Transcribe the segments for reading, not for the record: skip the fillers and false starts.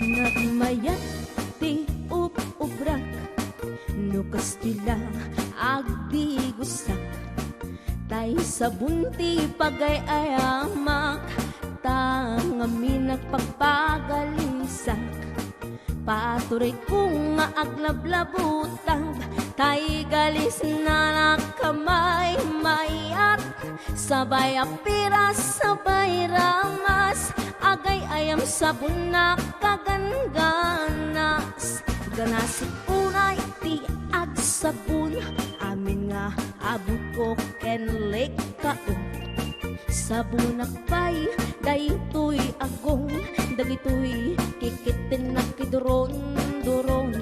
Nagmayat ti ubrak no Kastila agdi gusak tay sabon ti pagayamak tangamin nagpagpagalisak patuloy kong aglablabutang tay galis na nakamay mayat sabay apiras sabay ramas agay ayam sabon na kagangganas ganas unay ti ag sabon amin nga abot ko kenlek kaon sabon akpay daytoy agong dagitoy kikitin na kiduron-duron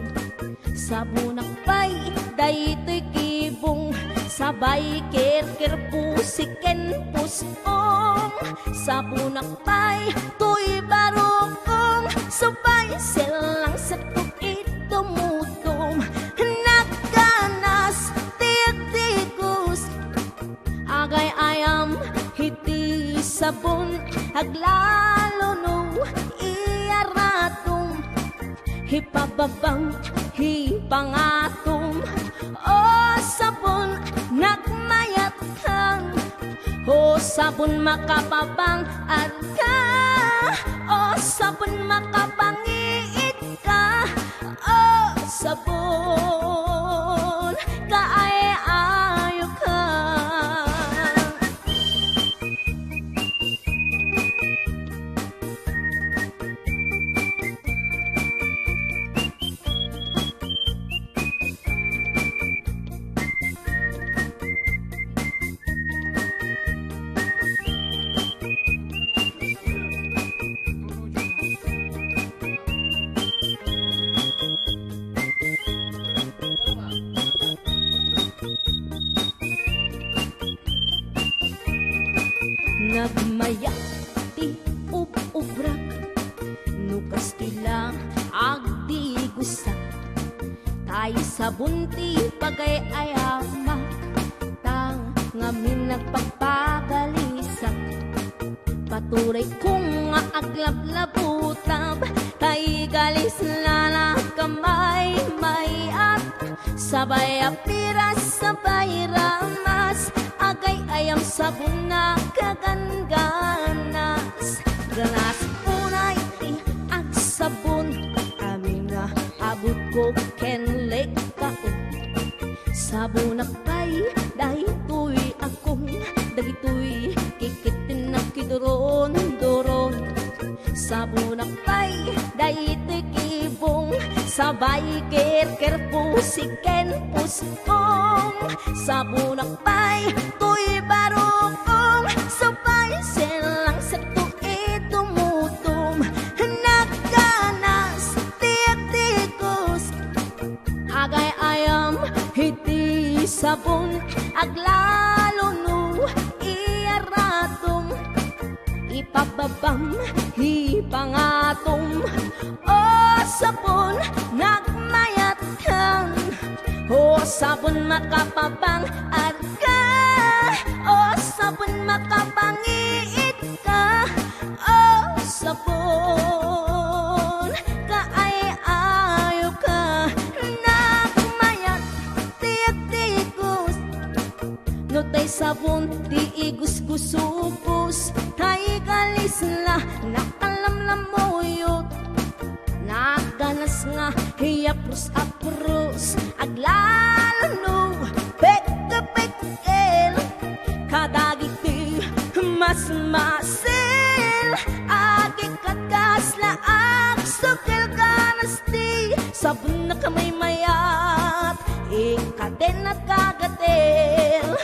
sabon akpay daytoy kibong sabay kirkir pusiken pusong sabon akpay tuy barokong sabay silang satuk itumutong nagganas tiyak-tikus agay ayam hiti sabon aglalo no iaratom hipababang hipangatom o sabon nagmayatang o sabon makapabang at ka o sabon makapangiit ka o sabon kaay-ayo ka. Nagmayat ti ubrak no Kastila agdi gusak tay sabon ti pagayamak tang ngamin nagpagpagalisak patuloy kong aglablabutab tay galis na kamay mayat sabay apiras sabay ramas agay ayam sabon na kagangganas ganas unay ti ag sabon amin nga abot ko kenlek kaon sabon akpay daytoy akong dagitoy kikitin na kiduron-duron sabon akpay daytoy kibong sabay kirkir pusiken pusong sabon akpay tuy barokong sabay silang satuk itumutong nagganas tiyak-tikus agay ayam hiti sabon aglalo no iaratom ipababam hipangatom o sabon nagmayatan o sabon makapabang at ka o sabon makapangiit ka o sabon kaay-ayo ka nagmayat tiyak-tikus no tay sabon ti igus-gusupos tay galis na nakalamlamuyot naganas nga hiyapros-apros aglalo no pek-pek-el kadagiti mas masil agi kagas la agsukil ganas ti sabon na kamay mayat ikaden at kagatel